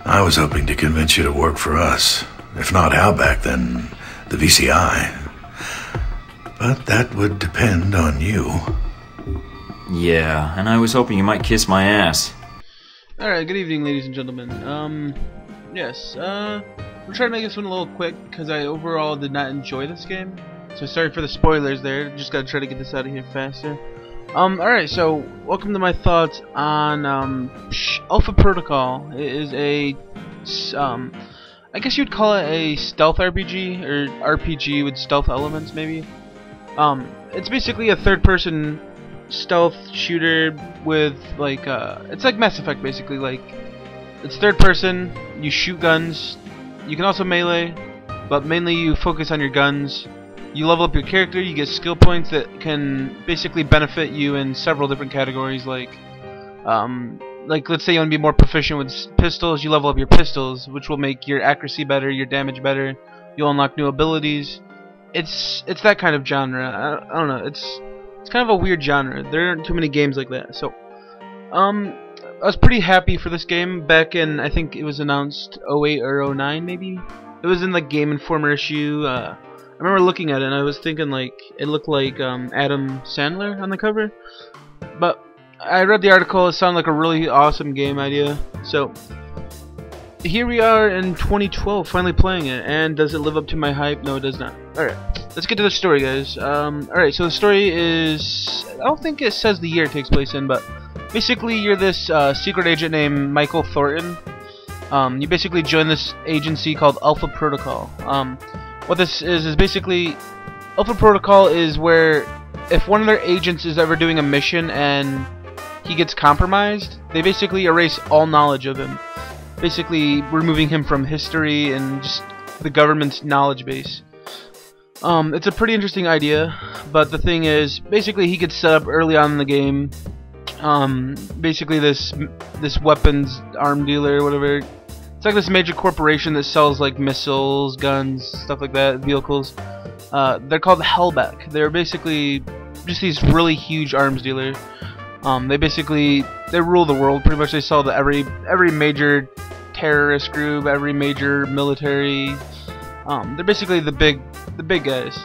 I was hoping to convince you to work for us. If not Outback, then the VCI. But that would depend on you. Yeah, and I was hoping you might kiss my ass. Alright, good evening, ladies and gentlemen. Yes, we'll try to make this one a little quick, because I overall did not enjoy this game. So sorry for the spoilers there, just gotta try to get this out of here faster. Alright, so, welcome to my thoughts on, Alpha Protocol. It is a, I guess you'd call it a stealth RPG, or RPG with stealth elements, maybe. It's basically a third-person stealth shooter with, like, it's like Mass Effect, basically. Like, it's third-person, you shoot guns, you can also melee, but mainly you focus on your guns. You level up your character, you get skill points that can basically benefit you in several different categories, like let's say you want to be more proficient with pistols, you level up your pistols, which will make your accuracy better, your damage better, you'll unlock new abilities. It's that kind of genre. I don't know, it's kind of a weird genre. There aren't too many games like that. So, I was pretty happy for this game back in, I think it was announced 08 or 09 maybe? It was in the Game Informer issue. I remember looking at it and I was thinking like it looked like Adam Sandler on the cover, but I read the article. It sounded like a really awesome game idea. So here we are in 2012 finally playing it, and does it live up to my hype? No, it does not. Alright, let's get to the story, guys. Alright, so the story is, I don't think it says the year it takes place in, but basically you're this secret agent named Michael Thornton. You basically join this agency called Alpha Protocol. What this is basically, Alpha Protocol is where if one of their agents is ever doing a mission and he gets compromised, they basically erase all knowledge of him, basically removing him from history and just the government's knowledge base. It's a pretty interesting idea, but the thing is, basically he gets set up early on in the game. Basically this weapons arm dealer or whatever. It's like this major corporation that sells like missiles, guns, stuff like that, vehicles. They're called Hellback. They're basically just these really huge arms dealers. They rule the world pretty much. They sell to every major terrorist group, every major military. They're basically the big guys.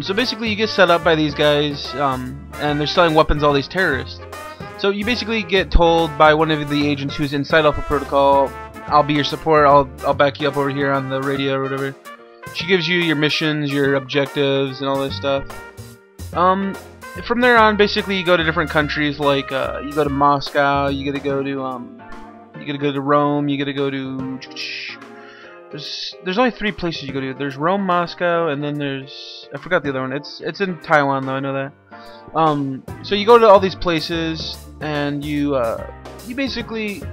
So basically you get set up by these guys, and they're selling weapons to all these terrorists. So you basically get told by one of the agents who's inside Alpha Protocol, I'll be your support, I'll back you up over here on the radio or whatever. She gives you your missions, your objectives, and all this stuff. From there on, basically you go to different countries, like you go to Moscow, you gotta go to Rome, you gotta go to there's only 3 places you go to. There's Rome, Moscow, and then there's, I forgot the other one. It's in Taiwan though, I know that. So you go to all these places and you basically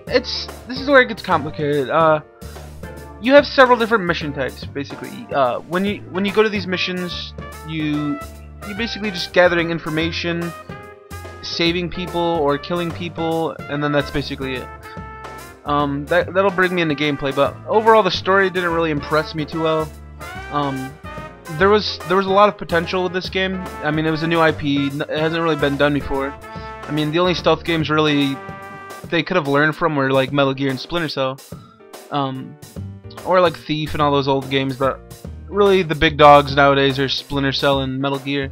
this is where it gets complicated. You have several different mission types, basically. When you go to these missions, you basically just gathering information, saving people or killing people, and then that's basically it. That'll bring me into gameplay, but overall the story didn't really impress me too well. There was a lot of potential with this game. I mean, it was a new IP. It hasn't really been done before. I mean, the only stealth games really they could have learned from were like Metal Gear and Splinter Cell, or like Thief and all those old games. But really, the big dogs nowadays are Splinter Cell and Metal Gear.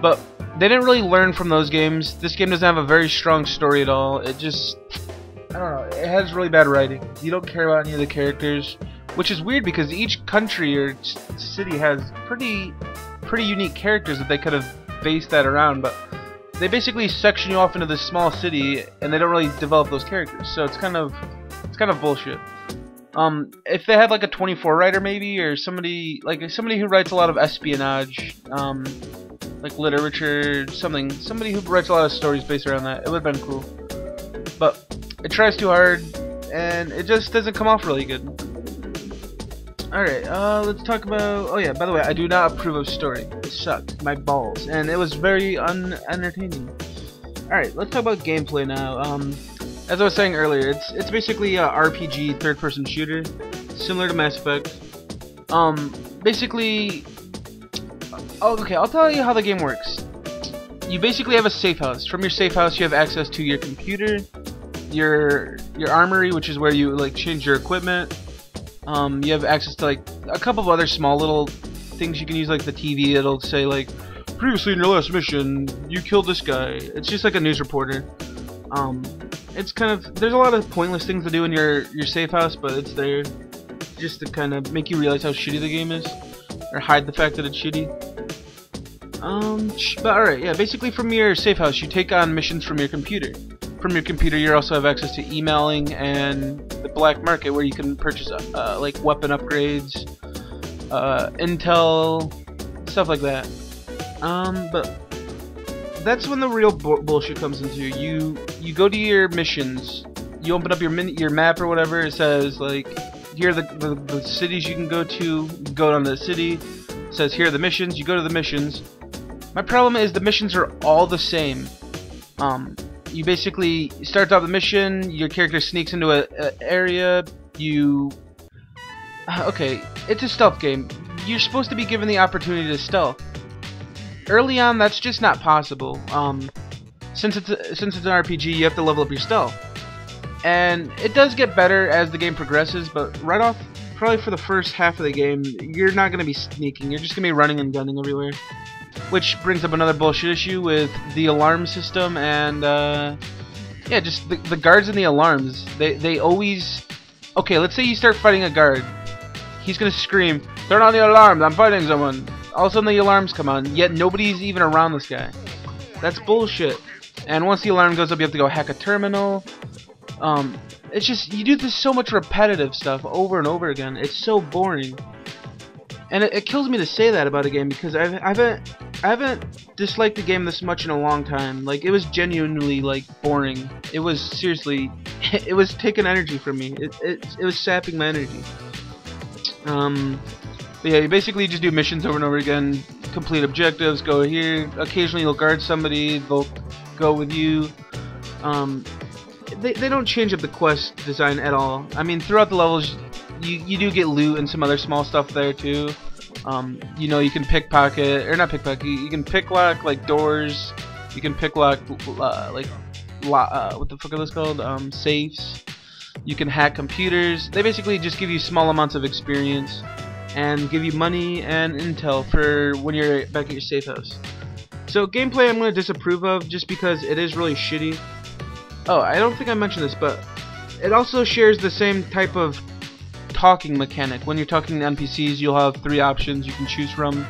But they didn't really learn from those games. This game doesn't have a very strong story at all. It just, I don't know, it has really bad writing. You don't care about any of the characters, which is weird because each country or city has pretty unique characters that they could have based that around, but they basically section you off into this small city and they don't really develop those characters. So it's kind of bullshit. If they had like a 24 writer maybe, or somebody who writes a lot of espionage, like literature, somebody who writes a lot of stories based around that, it would have been cool. But it tries too hard and it just doesn't come off really good. Alright, let's talk about, oh yeah, by the way, I do not approve of story. It sucked my balls, and it was very unentertaining. Alright, let's talk about gameplay now. As I was saying earlier, it's basically a RPG third-person shooter, similar to Mass Effect. Basically, oh, okay, I'll tell you how the game works. You basically have a safe house. From your safe house, you have access to your computer, your armory, which is where you like change your equipment. You have access to like a couple of other small little things you can use, like the TV. It'll say like, previously in your last mission, you killed this guy. It's just like a news reporter. It's kind of, there's a lot of pointless things to do in your safe house, but it's there just to kind of make you realize how shitty the game is, or hide the fact that it's shitty. But alright, yeah, basically from your safe house, you take on missions from your computer. From your computer, you also have access to emailing and the black market, where you can purchase like weapon upgrades, intel, stuff like that. But that's when the real bullshit comes into. You go to your missions, you open up your map or whatever. It says like, here are the cities you can go to. You go down to the city. It says here are the missions. You go to the missions. My problem is the missions are all the same. You basically start off the mission, your character sneaks into an area, okay, it's a stealth game. You're supposed to be given the opportunity to stealth. Early on, that's just not possible. Since it's an RPG, you have to level up your stealth. And it does get better as the game progresses, but right off, probably for the first half of the game, you're not going to be sneaking, you're just going to be running and gunning everywhere. Which brings up another bullshit issue with the alarm system and, yeah, just the guards and the alarms. They always... Okay, let's say you start fighting a guard. He's gonna scream, "Turn on the alarms, I'm fighting someone." All of a sudden the alarms come on, yet nobody's even around this guy. That's bullshit. And once the alarm goes up, you have to go hack a terminal. It's just, you do this so much repetitive stuff over and over again. It's so boring. And it kills me to say that about a game, because I haven't disliked the game this much in a long time. Like, it was genuinely like boring. It was seriously, it was taking energy from me. It was sapping my energy. But yeah, you basically just do missions over and over again, complete objectives, go here. Occasionally you'll guard somebody, they'll go with you. They don't change up the quest design at all. I mean, throughout the levels, you do get loot and some other small stuff there too. You know, you can pickpocket, or not pickpocket, you can picklock like doors, you can picklock what the fuck are those called? Safes. You can hack computers. They basically just give you small amounts of experience and give you money and intel for when you're back at your safe house. So gameplay I'm going to disapprove of just because it is really shitty. Oh, I don't think I mentioned this, but it also shares the same type of talking mechanic. When you're talking to NPCs, you'll have 3 options you can choose from.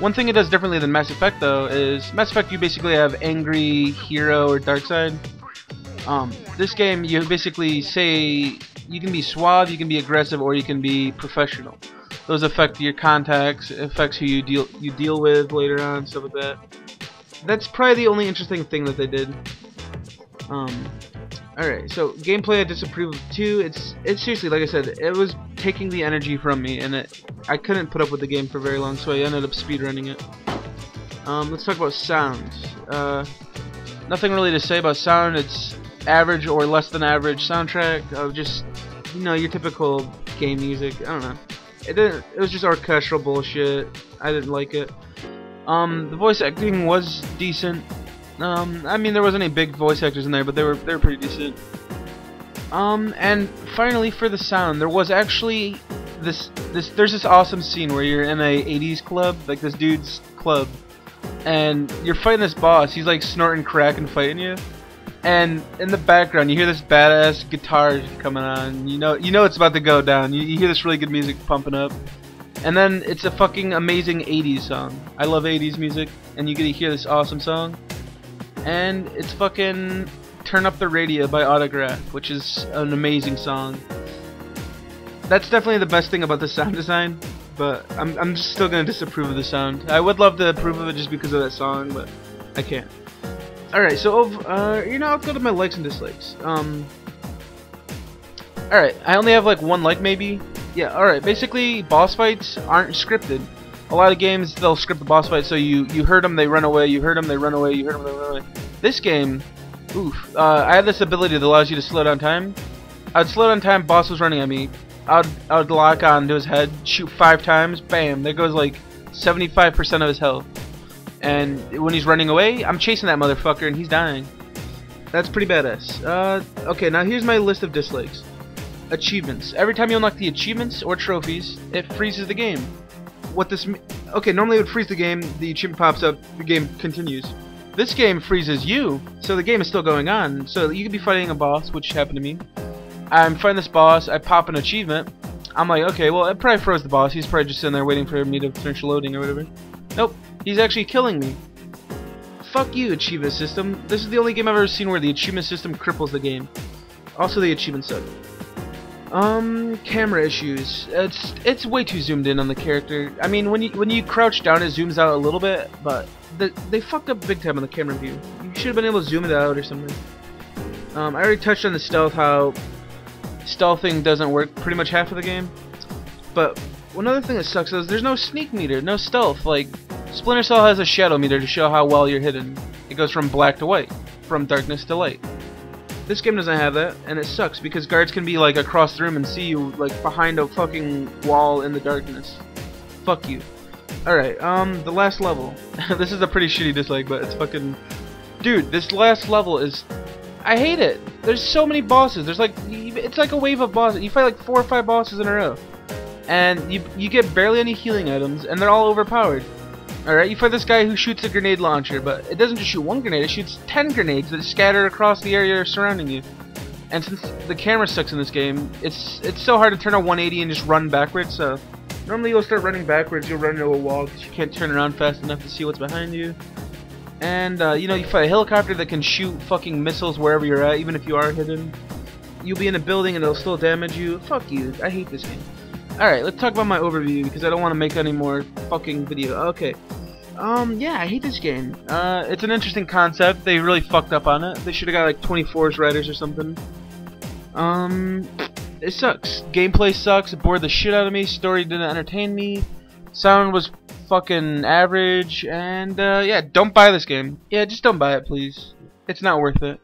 One thing it does differently than Mass Effect, though, is Mass Effect you basically have angry, hero, or dark side. This game you basically say you can be suave, you can be aggressive, or you can be professional. Those affect your contacts, affects who you deal with later on, stuff like that. That's probably the only interesting thing that they did. Alright, so gameplay I disapprove of too. It's seriously, like I said, it was taking the energy from me, and I couldn't put up with the game for very long, so I ended up speedrunning it. Let's talk about sound. Nothing really to say about sound. It's average or less than average soundtrack of just, you know, your typical game music. I don't know. It was just orchestral bullshit. I didn't like it. The voice acting was decent. I mean, there wasn't any big voice actors in there, but they were pretty decent. And finally, for the sound, there was actually there's this awesome scene where you're in a 80s club, like this dude's club, and you're fighting this boss. He's like snorting crack and fighting you, and in the background you hear this badass guitar coming on. You know it's about to go down. You hear this really good music pumping up. And then it's a fucking amazing 80s song. I love 80s music, and you get to hear this awesome song. And it's fucking Turn Up the Radio by Autograph, which is an amazing song. That's definitely the best thing about the sound design, but I'm just still gonna disapprove of the sound. I would love to approve of it just because of that song, but I can't. Alright, so you know, I'll go to my likes and dislikes. Alright, I only have like 1 like maybe. Yeah, alright, basically boss fights aren't scripted. A lot of games, they'll script the boss fight, so you hurt them, they run away, you hurt them, they run away, you hurt them, they run away. This game, oof, I had this ability that allows you to slow down time. I would slow down time, boss was running at me, I would lock on to his head, shoot 5 times, bam, there goes like 75% of his health. And when he's running away, I'm chasing that motherfucker and he's dying. That's pretty badass. Okay, now here's my list of dislikes. Achievements. Every time you unlock the achievements or trophies, it freezes the game. Okay, normally it would freeze the game, the achievement pops up, the game continues. This game freezes you, so the game is still going on. So you could be fighting a boss, which happened to me. I'm fighting this boss, I pop an achievement. I'm like, okay, well, it probably froze the boss. He's probably just sitting there waiting for me to finish loading or whatever. Nope, he's actually killing me. Fuck you, achievement system. This is the only game I've ever seen where the achievement system cripples the game. Also, the achievements suck. Camera issues. It's way too zoomed in on the character. I mean, when you crouch down, it zooms out a little bit, but they fucked up big time on the camera view. You should have been able to zoom it out or something. I already touched on the stealth, how stealthing doesn't work pretty much half of the game. But one other thing that sucks is there's no sneak meter, no stealth. Like, Splinter Cell has a shadow meter to show how well you're hidden. It goes from black to white, from darkness to light. This game doesn't have that, and it sucks because guards can be like across the room and see you like behind a fucking wall in the darkness. Fuck you. Alright, the last level. This is a pretty shitty dislike, but it's fucking... Dude, this last level is... I hate it! There's so many bosses. There's like... It's like a wave of bosses. You fight like 4 or 5 bosses in a row. And you get barely any healing items, and they're all overpowered. Alright, you fight this guy who shoots a grenade launcher, but it doesn't just shoot one grenade, it shoots 10 grenades that scatter across the area surrounding you. And since the camera sucks in this game, it's so hard to turn a 180 and just run backwards, so... Normally you'll start running backwards, you'll run into a wall because you can't turn around fast enough to see what's behind you. And, you know, you fight a helicopter that can shoot fucking missiles wherever you're at, even if you are hidden. You'll be in a building and it'll still damage you. Fuck you, I hate this game. Alright, let's talk about my overview because I don't want to make any more fucking video. Okay. Yeah, I hate this game. It's an interesting concept. They really fucked up on it. They should have got like 24 writers or something. It sucks. Gameplay sucks. It bored the shit out of me. Story didn't entertain me. Sound was fucking average. And, yeah, don't buy this game. Yeah, just don't buy it, please. It's not worth it.